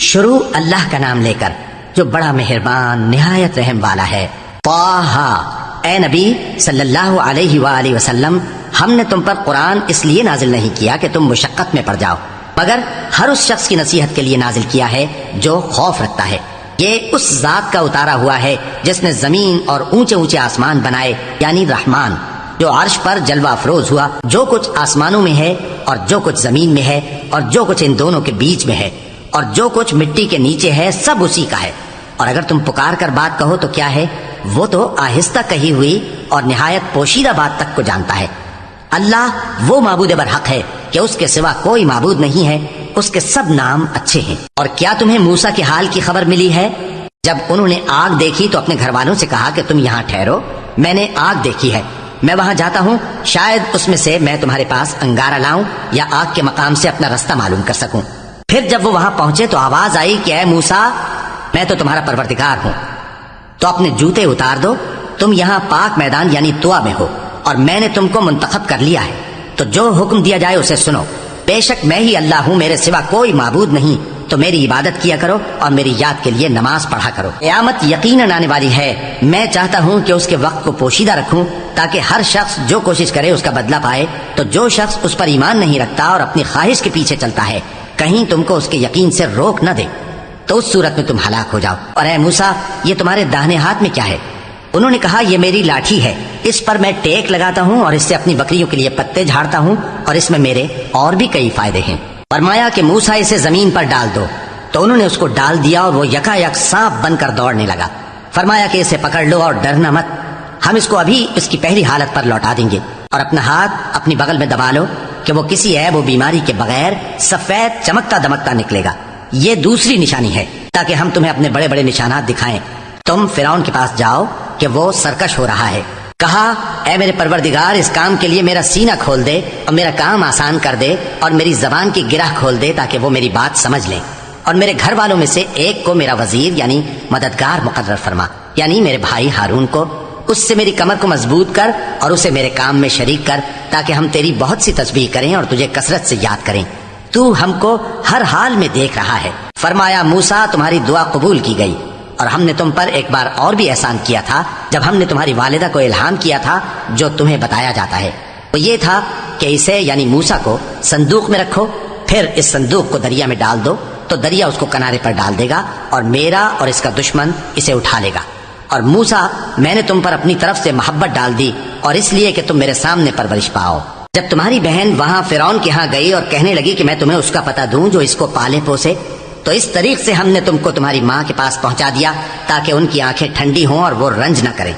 شروع اللہ کا نام لے کر جو بڑا مہربان نہایت رحم والا ہے۔ طٰہٰ، اے نبی صلی اللہ علیہ وآلہ وسلم، ہم نے تم پر قرآن اس لیے نازل نہیں کیا کہ تم مشقت میں پڑ جاؤ، مگر ہر اس شخص کی نصیحت کے لیے نازل کیا ہے جو خوف رکھتا ہے۔ یہ اس ذات کا اتارا ہوا ہے جس نے زمین اور اونچے اونچے آسمان بنائے، یعنی رحمان، جو عرش پر جلوہ افروز ہوا۔ جو کچھ آسمانوں میں ہے اور جو کچھ زمین میں ہے اور جو کچھ ان دونوں کے بیچ میں ہے اور جو کچھ مٹی کے نیچے ہے، سب اسی کا ہے۔ اور اگر تم پکار کر بات کہو تو کیا ہے، وہ تو آہستہ کہی ہوئی اور نہایت پوشیدہ بات تک کو جانتا ہے۔ اللہ وہ معبود برحق ہے کہ اس کے سوا کوئی معبود نہیں ہے، اس کے سب نام اچھے ہیں۔ اور کیا تمہیں موسیٰ کے حال کی خبر ملی ہے؟ جب انہوں نے آگ دیکھی تو اپنے گھر والوں سے کہا کہ تم یہاں ٹھہرو، میں نے آگ دیکھی ہے، میں وہاں جاتا ہوں، شاید اس میں سے میں تمہارے پاس انگارہ لاؤں یا آگ کے مقام سے اپنا رستہ معلوم کر سکوں۔ پھر جب وہ وہاں پہنچے تو آواز آئی کہ اے موسیٰ، میں تو تمہارا پروردگار ہوں، تو اپنے جوتے اتار دو، تم یہاں پاک میدان یعنی طوا میں ہو، اور میں نے تم کو منتخب کر لیا ہے، تو جو حکم دیا جائے اسے سنو۔ بے شک میں ہی اللہ ہوں، میرے سوا کوئی معبود نہیں، تو میری عبادت کیا کرو اور میری یاد کے لیے نماز پڑھا کرو۔ قیامت یقیناً آنے والی ہے، میں چاہتا ہوں کہ اس کے وقت کو پوشیدہ رکھوں تاکہ ہر شخص جو کوشش کرے اس کا بدلہ پائے۔ تو جو شخص اس پر ایمان نہیں رکھتا اور اپنی خواہش کے پیچھے چلتا ہے، کہیں تم کو اس کے یقین سے روک نہ دے، تو اس صورت میں تم ہلاک ہو جاؤ۔ اور اے موسیٰ، یہ تمہارے داہنے ہاتھ میں کیا ہے؟ انہوں نے کہا یہ میری لاٹھی ہے، اس پر میں ٹیک لگاتا ہوں اور اس سے اپنی بکریوں کے لیے پتے جھاڑتا ہوں، اور اس میں میرے اور بھی کئی فائدے ہیں۔ فرمایا کہ موسیٰ اسے زمین پر ڈال دو، تو انہوں نے اس کو ڈال دیا اور وہ یکا یک سانپ بن کر دوڑنے لگا۔ فرمایا کہ اسے پکڑ لو اور ڈرنا مت، ہم اس کو ابھی اس کی پہلی حالت پر لوٹا دیں گے، اور اپنا ہاتھ اپنی بغل میں دبا لو کہ وہ کسی عیب و بیماری کے بغیر سفید چمکتا دمکتا نکلے گا۔ یہ دوسری نشانی ہے تاکہ ہم تمہیں اپنے بڑے بڑے نشانات دکھائیں۔ تم فرعون کے پاس جاؤ کہ وہ سرکش ہو رہا ہے۔ کہا اے میرے پروردگار، اس کام کے لیے میرا سینہ کھول دے اور میرا کام آسان کر دے، اور میری زبان کی گرہ کھول دے تاکہ وہ میری بات سمجھ لیں، اور میرے گھر والوں میں سے ایک کو میرا وزیر یعنی مددگار مقرر فرما، یعنی میرے بھائی ہارون کو۔ اس سے میری کمر کو مضبوط کر اور اسے میرے کام میں شریک کر، تاکہ ہم تیری بہت سی تسبیح کریں اور تجھے کثرت سے یاد کریں، تو ہم کو ہر حال میں دیکھ رہا ہے۔ فرمایا موسیٰ، تمہاری دعا قبول کی گئی، اور ہم نے تم پر ایک بار اور بھی احسان کیا تھا جب ہم نے تمہاری والدہ کو الہام کیا تھا جو تمہیں بتایا جاتا ہے۔ وہ یہ تھا کہ اسے یعنی موسیٰ کو صندوق میں رکھو، پھر اس صندوق کو دریا میں ڈال دو، تو دریا اس کو کنارے پر ڈال دے گا، اور میرا اور اس کا دشمن اسے اٹھا لے گا۔ اور موسیٰ، میں نے تم پر اپنی طرف سے محبت ڈال دی، اور اس لیے کہ تم میرے سامنے پرورش پاؤ۔ جب تمہاری بہن وہاں فرعون کے ہاں گئی اور کہنے لگی کہ میں تمہیں اس کا پتہ دوں جو اس کو پالے پوسے، تو اس طریق سے ہم نے تم کو تمہاری ماں کے پاس پہنچا دیا تاکہ ان کی آنکھیں ٹھنڈی ہوں اور وہ رنج نہ کریں۔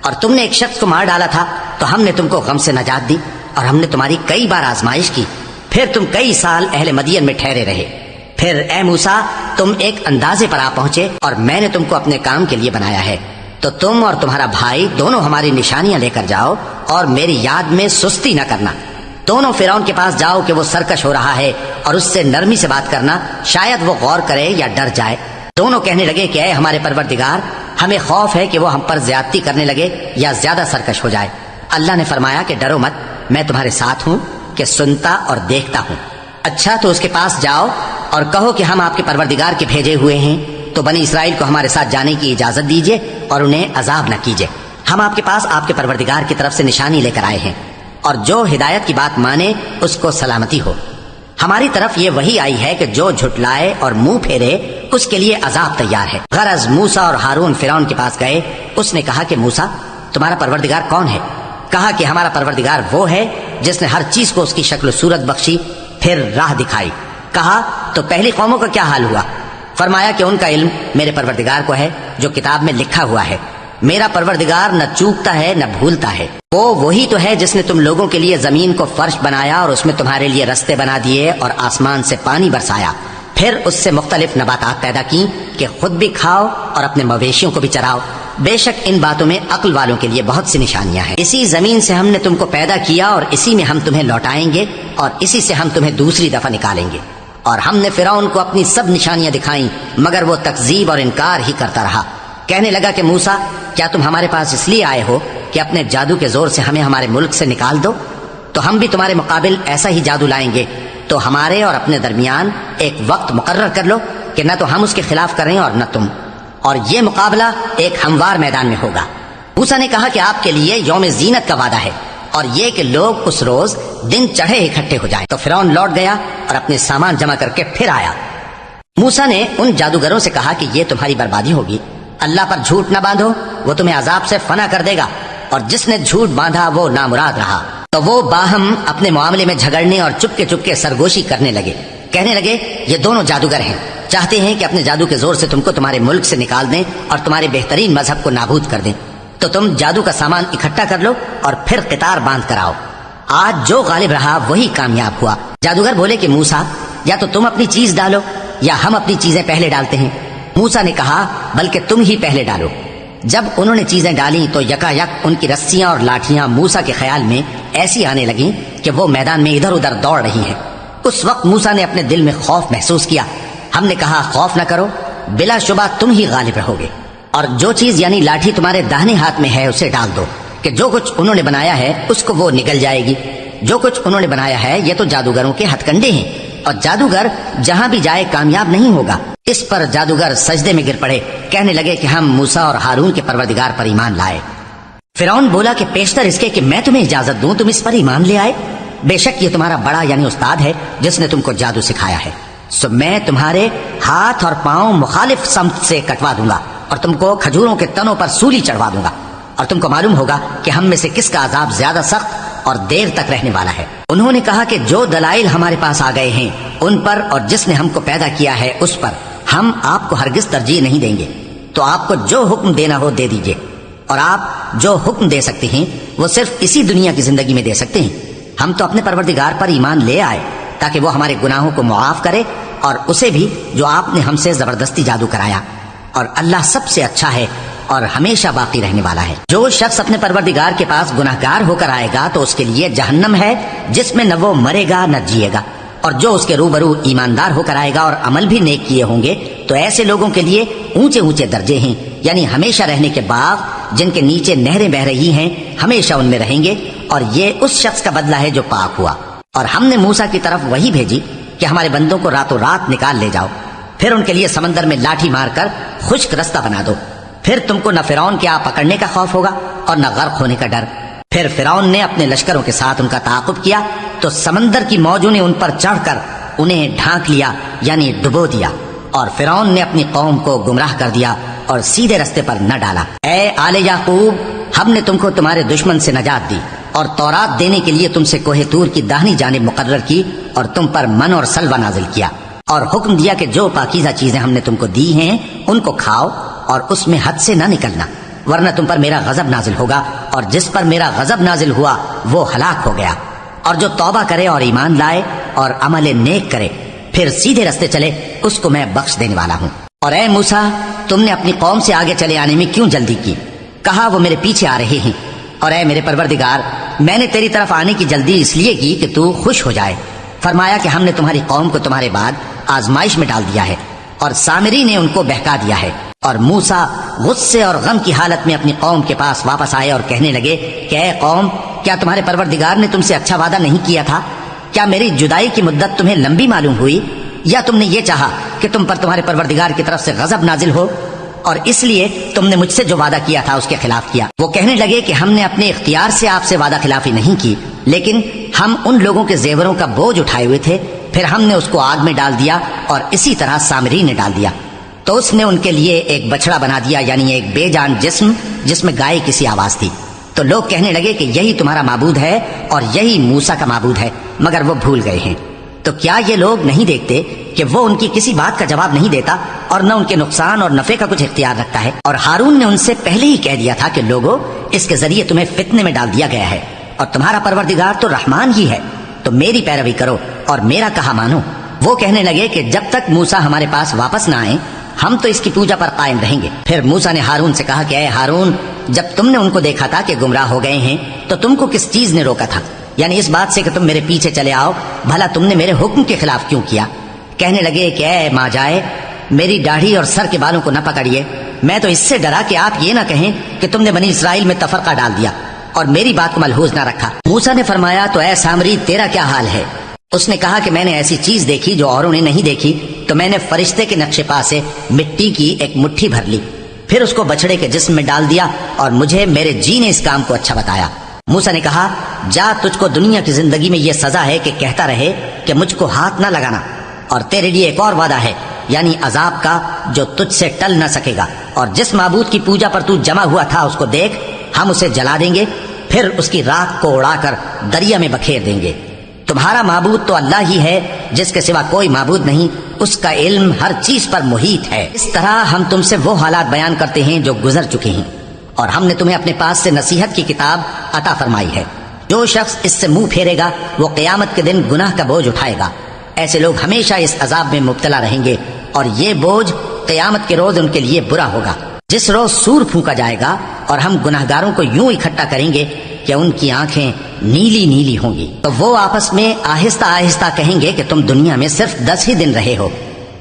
اور تم نے ایک شخص کو مار ڈالا تھا تو ہم نے تم کو غم سے نجات دی، اور ہم نے تمہاری کئی بار آزمائش کی، پھر تم کئی سال اہل مدین میں ٹھہرے رہے۔ پھر اے موسیٰ، تم ایک اندازے پر آ پہنچے اور میں نے تم کو اپنے کام کے لیے بنایا ہے، تو تم اور تمہارا بھائی دونوں ہماری نشانیاں لے کر جاؤ اور میری یاد میں سستی نہ کرنا۔ دونوں فرعون کے پاس جاؤ کہ وہ سرکش ہو رہا ہے، اور اس سے نرمی سے بات کرنا، شاید وہ غور کرے یا ڈر جائے۔ دونوں کہنے لگے کہ اے ہمارے پروردگار، ہمیں خوف ہے کہ وہ ہم پر زیادتی کرنے لگے یا زیادہ سرکش ہو جائے۔ اللہ نے فرمایا کہ ڈرو مت، میں تمہارے ساتھ ہوں کہ سنتا اور دیکھتا ہوں۔ اچھا تو اس کے پاس جاؤ اور کہو کہ ہم آپ کے پروردگار کے بھیجے ہوئے ہیں، تو بنی اسرائیل کو ہمارے ساتھ جانے کی اجازت دیجیے اور انہیں عذاب نہ کیجیے۔ ہم آپ کے پاس آپ کے پروردگار کی طرف سے نشانی لے کر آئے ہیں، اور جو ہدایت کی بات مانے اس کو سلامتی ہو۔ ہماری طرف یہ وحی آئی ہے کہ جو جھٹلائے اور منہ پھیرے اس کے لیے عذاب تیار ہے۔ غرض موسیٰ اور ہارون فرعون کے پاس گئے۔ اس نے کہا کہ موسیٰ، تمہارا پروردگار کون ہے؟ کہا کہ ہمارا پروردگار وہ ہے جس نے ہر چیز کو اس کی شکل و صورت بخشی، پھر راہ دکھائی۔ کہا تو پہلی قوموں کا کیا حال ہوا؟ فرمایا کہ ان کا علم میرے پروردگار کو ہے جو کتاب میں لکھا ہوا ہے۔ میرا پروردگار نہ چوکتا ہے نہ بھولتا ہے۔ وہ وہی تو ہے جس نے تم لوگوں کے لیے زمین کو فرش بنایا اور اس میں تمہارے لیے رستے بنا دیے اور آسمان سے پانی برسایا، پھر اس سے مختلف نباتات پیدا کی کہ خود بھی کھاؤ اور اپنے مویشیوں کو بھی چراؤ۔ بے شک ان باتوں میں عقل والوں کے لیے بہت سی نشانیاں ہیں۔ اسی زمین سے ہم نے تم کو پیدا کیا اور اسی میں ہم تمہیں لوٹائیں گے، اور اسی سے ہم تمہیں دوسری دفعہ نکالیں گے۔ اور ہم نے فرعون کو اپنی سب نشانیاں دکھائیں، مگر وہ تکذیب اور انکار ہی کرتا رہا۔ کہنے لگا کہ موسیٰ، کیا تم ہمارے پاس اس لیے آئے ہو کہ اپنے جادو کے زور سے ہمیں ہمارے ملک سے نکال دو؟ تو ہم بھی تمہارے مقابل ایسا ہی جادو لائیں گے، تو ہمارے اور اپنے درمیان ایک وقت مقرر کر لو کہ نہ تو ہم اس کے خلاف کریں اور نہ تم، اور یہ مقابلہ ایک ہموار میدان میں ہوگا۔ موسیٰ نے کہا کہ آپ کے لیے یوم زینت کا وعدہ ہے، اور یہ کہ لوگ اس روز دن چڑھے اکٹھے ہو جائیں۔ تو فرعون لوٹ گیا اور اپنے سامان جمع کر کے پھر آیا۔ موسیٰ نے ان جادوگروں سے کہا کہ یہ تمہاری بربادی ہوگی، اللہ پر جھوٹ نہ باندھو، وہ تمہیں عذاب سے فنا کر دے گا، اور جس نے جھوٹ باندھا وہ نامراد رہا۔ تو وہ باہم اپنے معاملے میں جھگڑنے اور چپکے چپکے سرگوشی کرنے لگے، کہنے لگے یہ دونوں جادوگر ہیں، چاہتے ہیں کہ اپنے جادو کے زور سے تم کو تمہارے ملک سے نکال دیں اور تمہارے بہترین مذہب کو نابود کر دیں، تو تم جادو کا سامان اکٹھا کر لو اور پھر قطار باندھ کر آؤ۔ آج جو غالب رہا وہی کامیاب ہوا۔ جادوگر بولے کہ موسیٰ، یا تو تم اپنی چیز ڈالو یا ہم اپنی چیزیں پہلے ڈالتے ہیں۔ موسیٰ نے کہا بلکہ تم ہی پہلے ڈالو۔ جب انہوں نے چیزیں ڈالیں تو یکا یک ان کی رسیاں اور لاٹھیاں موسیٰ کے خیال میں ایسی آنے لگیں کہ وہ میدان میں ادھر ادھر دوڑ رہی ہیں۔ اس وقت موسیٰ نے اپنے دل میں خوف محسوس کیا۔ ہم نے کہا خوف نہ کرو، بلا شبہ تم ہی غالب رہو گے، اور جو چیز یعنی لاٹھی تمہارے داہنے ہاتھ میں ہے اسے ڈال دو، کہ جو کچھ انہوں نے بنایا ہے اس کو وہ نگل جائے گی۔ جو کچھ انہوں نے بنایا ہے یہ تو جادوگروں کے ہتھ کنڈے ہیں، اور جادوگر جہاں بھی جائے کامیاب نہیں ہوگا۔ اس پر جادوگر سجدے میں گر پڑے، کہنے لگے کہ ہم موسیٰ اور ہارون کے پروردگار پر ایمان لائے۔ فرعون بولا کہ پیشتر اس کے کہ میں تمہیں اجازت دوں تم اس پر ایمان لے آئے، بے شک یہ تمہارا بڑا یعنی استاد ہے جس نے تم کو جادو سکھایا ہے، سو میں تمہارے ہاتھ اور پاؤں مخالف سمت سے کٹوا دوں گا، اور تم کو کھجوروں کے تنوں پر سولی چڑھوا دوں گا، اور تم کو معلوم ہوگا کہ ہم میں سے کس کا عذاب زیادہ سخت اور دیر تک رہنے والا ہے۔ انہوں نے کہا کہ جو دلائل ہمارے پاس آ گئے ہیں ان پر اور جس نے ہم کو پیدا کیا ہے اس پر ہم آپ کو ہرگز ترجیح نہیں دیں گے، تو آپ کو جو حکم دینا ہو دے دیجئے، اور آپ جو حکم دے سکتے ہیں وہ صرف اسی دنیا کی زندگی میں دے سکتے ہیں۔ ہم تو اپنے پروردگار پر ایمان لے آئے تاکہ وہ ہمارے گناہوں کو معاف کرے، اور اسے بھی جو آپ نے ہم سے زبردستی جادو کرایا، اور اللہ سب سے اچھا ہے اور ہمیشہ باقی رہنے والا ہے۔ جو شخص اپنے پروردگار کے پاس گناہگار ہو کر آئے گا تو اس کے لیے جہنم ہے جس میں نہ وہ مرے گا نہ جیے گا، اور جو اس کے روبرو ایماندار ہو کر آئے گا اور عمل بھی نیک کیے ہوں گے تو ایسے لوگوں کے لیے اونچے اونچے درجے ہیں، یعنی ہمیشہ رہنے کے باغ جن کے نیچے نہریں بہ رہی ہیں، ہمیشہ ان میں رہیں گے، اور یہ اس شخص کا بدلہ ہے جو پاک ہوا۔ اور ہم نے موسیٰ کی طرف وہی بھیجی کہ ہمارے بندوں کو راتوں رات نکال لے جاؤ، پھر ان کے لیے سمندر میں لاٹھی مار کر خشک رستہ بنا دو، پھر تم کو نہ فرعون کے آ پکڑنے کا خوف ہوگا اور نہ غرق ہونے کا ڈر۔ پھر فرعون نے اپنے لشکروں کے ساتھ ان کا تعاقب کیا تو سمندر کی موجوں نے ان پر چڑھ کر انہیں ڈھانک لیا، یعنی ڈبو دیا، اور فرعون نے اپنی قوم کو گمراہ کر دیا اور سیدھے رستے پر نہ ڈالا۔ اے آل یعقوب، ہم نے تم کو تمہارے دشمن سے نجات دی اور تورات دینے کے لیے تم سے کوہ طور کی داہنی جانب مقرر کی، اور تم پر من اور سلوہ نازل کیا، اور حکم دیا کہ جو پاکیزہ چیزیں ہم نے تم کو دی ہیں ان کو کھاؤ اور اس میں حد سے نہ نکلنا، ورنہ تم پر میرا غضب نازل ہوگا، اور جس پر میرا غضب نازل ہوا وہ ہلاک ہو گیا۔ اور جو توبہ کرے اور ایمان لائے اور عمل نیک کرے پھر سیدھے رستے چلے اس کو میں بخش دینے والا ہوں۔ اور اے موسیٰ، تم نے اپنی قوم سے آگے چلے آنے میں کیوں جلدی کی؟ کہا وہ میرے پیچھے آ رہے ہیں۔ اور اے میرے پروردگار، میں نے تیری طرف آنے کی جلدی اس لیے کی کہ تو خوش ہو جائے۔ فرمایا کہ ہم نے تمہاری قوم کو تمہارے بعد آزمائش میں ڈال دیا ہے، اور سامری نے ان کو بہکا دیا ہے۔ اور موسیٰ غصے اور غم کی حالت میں اپنی قوم کے پاس واپس آئے اور کہنے لگے کہ اے قوم، کیا تمہارے پروردگار نے تم سے اچھا وعدہ نہیں کیا تھا؟ کیا میری جدائی کی مدت تمہیں لمبی معلوم ہوئی، یا تم نے یہ چاہا کہ تم پر تمہارے پروردگار کی طرف سے غضب نازل ہو، اور اس لیے تم نے مجھ سے جو وعدہ کیا تھا اس کے خلاف کیا؟ وہ کہنے لگے کہ ہم نے اپنے اختیار سے آپ سے وعدہ خلافی نہیں کی، لیکن ہم ان لوگوں کے زیوروں کا بوجھ اٹھائے ہوئے تھے، پھر ہم نے اس کو آگ میں ڈال دیا، اور اسی طرح سامری نے ڈال دیا۔ تو اس نے ان کے لیے ایک بچڑا بنا دیا، یعنی ایک بے جان جسم جس میں گائے کی سی آواز تھی۔ تو لوگ کہنے لگے کہ یہی تمہارا معبود ہے اور یہی موسیٰ کا معبود ہے، مگر وہ بھول گئے ہیں۔ تو کیا یہ لوگ نہیں دیکھتے کہ وہ ان کی کسی بات کا جواب نہیں دیتا اور نہ ان کے نقصان اور نفع کا کچھ اختیار رکھتا ہے؟ اور ہارون نے ان سے پہلے ہی کہہ دیا تھا کہ لوگو، اس کے ذریعے تمہیں فتنے میں ڈال دیا گیا ہے، اور تمہارا پروردگار تو رحمان ہی ہے، تو میری پیروی کرو اور میرا کہا مانو۔ وہ کہنے لگے کہ جب تک موسیٰ ہمارے پاس واپس نہ آئے ہم تو اس کی پوجا پر قائم رہیں گے۔ پھر موسیٰ نے ہارون سے کہا کہ اے ہارون، جب تم نے ان کو دیکھا تھا کہ گمراہ ہو گئے ہیں تو تم کو کس چیز نے روکا تھا؟ یعنی اس بات سے کہ تم میرے پیچھے چلے آؤ، بھلا تم نے میرے حکم کے خلاف کیوں کیا؟ کہنے لگے کہ اے ماں جائے، میری داڑھی اور سر کے بالوں کو نہ پکڑیے، میں تو اس سے ڈرا کہ آپ یہ نہ کہیں کہ تم نے بنی اسرائیل میں تفرقہ ڈال دیا اور میری بات کو ملحوظ نہ رکھا۔ موسیٰ نے فرمایا تو اے سامری، تیرا کیا حال ہے؟ اس نے کہا کہ میں نے ایسی چیز دیکھی جو اوروں نے نہیں دیکھی، تو میں نے فرشتے کے نقش پا سے مٹی کی ایک مٹھی بھر لی، پھر اس کو بچڑے کے جسم میں ڈال دیا، اور مجھے میرے جی نے اس کام کو اچھا بتایا۔ موسیٰ نے کہا، جا، تجھ کو دنیا کی زندگی میں یہ سزا ہے کہ کہتا رہے کہ مجھ کو ہاتھ نہ لگانا، اور تیرے لیے ایک اور وعدہ ہے، یعنی عذاب کا، جو تجھ سے ٹل نہ سکے گا، اور جس معبود کی پوجا پر تو جمع ہوا تھا اس کو دیکھ، ہم اسے جلا دیں گے، پھر اس کی راکھ کو اڑا کر دریا میں بکھیر دیں گے۔ تمہارا معبود تو اللہ ہی ہے، جس کے سوا کوئی معبود نہیں، اس کا علم ہر چیز پر محیط ہے۔ اس طرح ہم تم سے وہ حالات بیان کرتے ہیں جو گزر چکے ہیں، اور ہم نے تمہیں اپنے پاس سے نصیحت کی کتاب عطا فرمائی ہے۔ جو شخص اس سے منہ پھیرے گا وہ قیامت کے دن گناہ کا بوجھ اٹھائے گا۔ ایسے لوگ ہمیشہ اس عذاب میں مبتلا رہیں گے، اور یہ بوجھ قیامت کے روز ان کے لیے برا ہوگا، جس روز سور پھونکا جائے گا، اور ہم گناہگاروں کو یوں اکٹھا کریں گے کہ ان کی آنکھیں نیلی نیلی ہوں گی، تو وہ آپس میں آہستہ آہستہ کہیں گے کہ تم دنیا میں صرف 10 ہی دن رہے ہو۔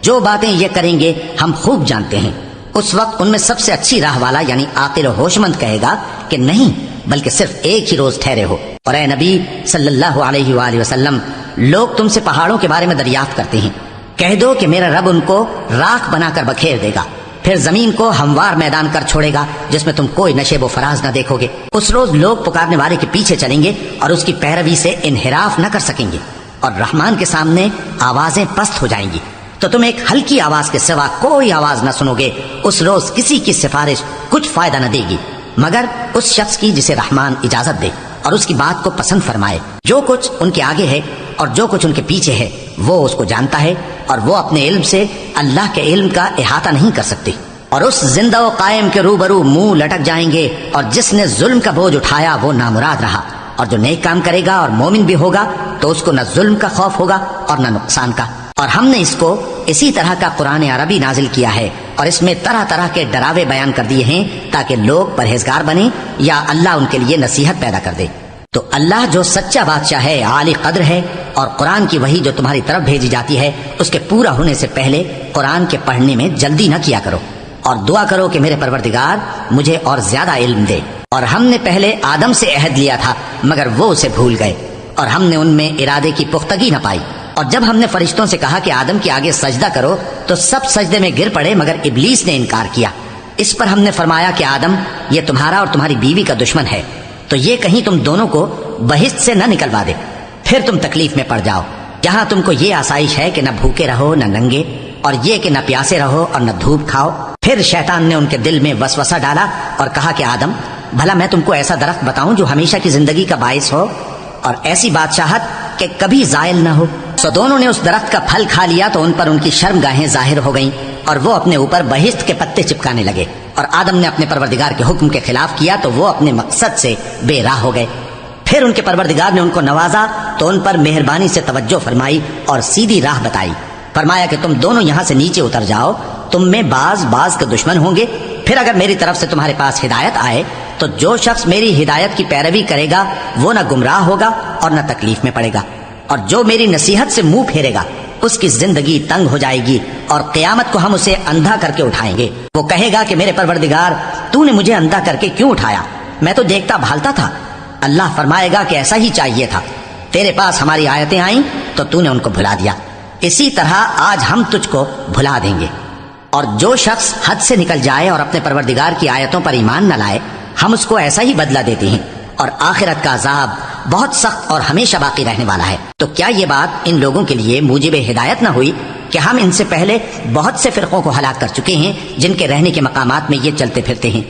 جو باتیں یہ کریں گے ہم خوب جانتے ہیں۔ اس وقت ان میں سب سے اچھی راہ والا یعنی عاقل و ہوش مند کہے گا کہ نہیں، بلکہ صرف ایک ہی روز ٹھہرے ہو۔ اور اے نبی صلی اللہ علیہ وآلہ وسلم، لوگ تم سے پہاڑوں کے بارے میں دریافت کرتے ہیں، کہہ دو کہ میرا رب ان کو راکھ بنا کر بکھیر دے گا، پھر زمین کو ہموار میدان کر چھوڑے گا جس میں تم کوئی نشیب و فراز نہ دیکھو گے۔ اس روز لوگ پکارنے والے کے پیچھے چلیں گے اور اس کی پیروی سے انحراف نہ کر سکیں گے، اور رحمان کے سامنے آوازیں پست ہو جائیں گی، تو تم ایک ہلکی آواز کے سوا کوئی آواز نہ سنو گے۔ اس روز کسی کی سفارش کچھ فائدہ نہ دے گی مگر اس شخص کی جسے رحمان اجازت دے اور اس کی بات کو پسند فرمائے۔ جو کچھ ان کے آگے ہے اور جو کچھ ان کے پیچھے ہے وہ اس کو جانتا ہے، اور وہ اپنے علم سے اللہ کے علم کا احاطہ نہیں کر سکتے۔ اور اس زندہ و قائم کے روبرو منہ لٹک جائیں گے، اور جس نے ظلم کا بوجھ اٹھایا وہ نامراد رہا، اور جو نیک کام کرے گا اور مومن بھی ہوگا تو اس کو نہ ظلم کا خوف ہوگا اور نہ نقصان کا۔ اور ہم نے اس کو اسی طرح کا قرآن عربی نازل کیا ہے، اور اس میں طرح طرح کے ڈراوے بیان کر دیے ہیں تاکہ لوگ پرہیزگار بنیں یا اللہ ان کے لیے نصیحت پیدا کر دے۔ تو اللہ جو سچا بادشاہ ہے، عالی قدر ہے، اور قرآن کی وحی جو تمہاری طرف بھیجی جاتی ہے اس کے پورا ہونے سے پہلے قرآن کے پڑھنے میں جلدی نہ کیا کرو، اور دعا کرو کہ میرے پروردگار مجھے اور زیادہ علم دے۔ اور ہم نے پہلے آدم سے عہد لیا تھا مگر وہ اسے بھول گئے، اور ہم نے ان میں ارادے کی پختگی نہ پائی۔ اور جب ہم نے فرشتوں سے کہا کہ آدم کے آگے سجدہ کرو تو سب سجدے میں گر پڑے مگر ابلیس نے انکار کیا۔ اس پر ہم نے فرمایا کہ آدم، یہ تمہارا اور تمہاری بیوی کا دشمن ہے، تو یہ کہیں تم دونوں کو بہشت سے نہ نکلوا دے، پھر تم تکلیف میں پڑ جاؤ، جہاں تم کو یہ آسائش ہے کہ نہ بھوکے رہو نہ ننگے، اور یہ کہ نہ پیاسے رہو اور نہ دھوپ کھاؤ۔ پھر شیطان نے ان کے دل میں وسوسہ ڈالا اور کہا کہ آدم، بھلا میں تم کو ایسا درخت بتاؤں جو ہمیشہ کی زندگی کا باعث ہو اور ایسی بادشاہت کہ کبھی زائل نہ ہو؟ سو دونوں نے اس درخت کا پھل کھا لیا تو ان پر ان کی شرمگاہیں ظاہر ہو گئیں، اور وہ اپنے اوپر بہشت کے پتے چپکانے لگے، اور آدم نے اپنے پروردگار کے حکم کے خلاف کیا تو وہ اپنے مقصد سے بے راہ ہو گئے۔ پھر ان کے پروردگار نے ان کو نوازا تو ان پر مہربانی سے توجہ فرمائی اور سیدھی راہ بتائی۔ فرمایا کہ تم دونوں یہاں سے نیچے اتر جاؤ، تم میں بعض کے دشمن ہوں گے، پھر اگر میری طرف سے تمہارے پاس ہدایت آئے تو جو شخص میری ہدایت کی پیروی کرے گا وہ نہ گمراہ ہوگا اور نہ تکلیف میں پڑے گا، اور جو میری نصیحت سے منہ پھیرے گا اس کی زندگی تنگ ہو جائے گی، اور قیامت کو ہم اسے اندھا کر کے اٹھائیں گے۔ وہ کہے گا کہ میرے پروردگار، تو نے مجھے اندھا کر کے کیوں اٹھایا؟ میں تو دیکھتا بھالتا تھا۔ اللہ فرمائے گا کہ ایسا ہی چاہیے تھا، تیرے پاس ہماری آیتیں آئیں تو تو نے ان کو بھلا دیا، اسی طرح آج ہم تجھ کو بھلا دیں گے۔ اور جو شخص حد سے نکل جائے اور اپنے پروردگار کی آیتوں پر ایمان نہ لائے، ہم اس کو ایسا ہی بدلہ دیتے ہیں، اور آخرت کا عذاب بہت سخت اور ہمیشہ باقی رہنے والا ہے۔ تو کیا یہ بات ان لوگوں کے لیے موجب ہدایت نہ ہوئی کہ ہم ان سے پہلے بہت سے فرقوں کو ہلاک کر چکے ہیں جن کے رہنے کے مقامات میں یہ چلتے پھرتے ہیں؟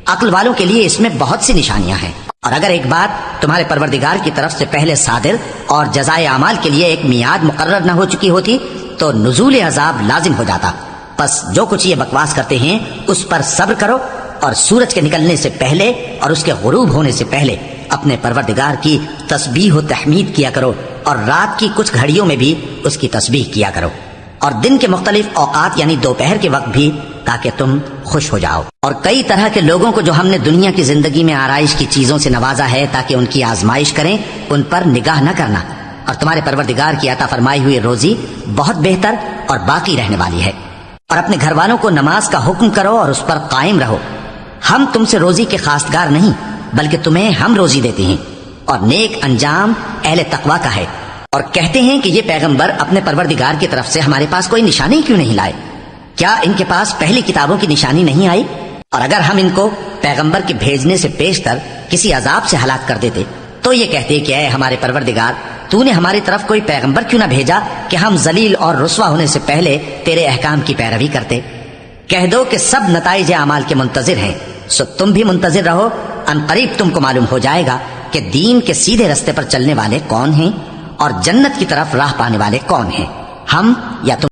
عقل والوں کے لیے اس میں بہت سی نشانیاں ہیں۔ اور اگر ایک بات تمہارے پروردگار کی طرف سے پہلے صادر اور جزائے اعمال کے لیے ایک میعاد مقرر نہ ہو چکی ہوتی تو نزول عذاب لازم ہو جاتا۔ بس جو کچھ یہ بکواس کرتے ہیں اس پر صبر کرو، اور سورج کے نکلنے سے پہلے اور اس کے غروب ہونے سے پہلے اپنے پروردگار کی تسبیح و تحمید کیا کرو، اور رات کی کچھ گھڑیوں میں بھی اس کی تسبیح کیا کرو، اور دن کے مختلف اوقات یعنی دوپہر کے وقت بھی، تاکہ تم خوش ہو جاؤ۔ اور کئی طرح کے لوگوں کو جو ہم نے دنیا کی زندگی میں آرائش کی چیزوں سے نوازا ہے تاکہ ان کی آزمائش کریں، ان پر نگاہ نہ کرنا، اور تمہارے پروردگار کی عطا فرمائی ہوئی روزی بہت بہتر اور باقی رہنے والی ہے۔ اور اپنے گھر والوں کو نماز کا حکم کرو اور اس پر قائم رہو۔ ہم تم سے روزی کے خواستگار نہیں بلکہ تمہیں ہم روزی دیتے ہیں، اور نیک انجام اہل تقوی کا ہے۔ اور کہتے ہیں کہ یہ پیغمبر اپنے پروردگار کی طرف سے ہمارے پاس کوئی نشانی کیوں نہیں لائے؟ کیا ان کے پاس پہلی کتابوں کی نشانی نہیں آئی؟ اور اگر ہم ان کو پیغمبر کے بھیجنے سے پیشتر کسی عذاب سے ہلاک کر دیتے تو یہ کہتے کہ اے ہمارے پروردگار، تو نے ہماری طرف کوئی پیغمبر کیوں نہ بھیجا کہ ہم ذلیل اور رسوا ہونے سے پہلے تیرے احکام کی پیروی کرتے۔ کہہ دو کہ سب نتائج اعمال کے منتظر ہیں، سو تم بھی منتظر رہو، ان قریب تم کو معلوم ہو جائے گا کہ دین کے سیدھے رستے پر چلنے والے کون ہیں اور جنت کی طرف راہ پانے والے کون ہیں، ہم یا تم۔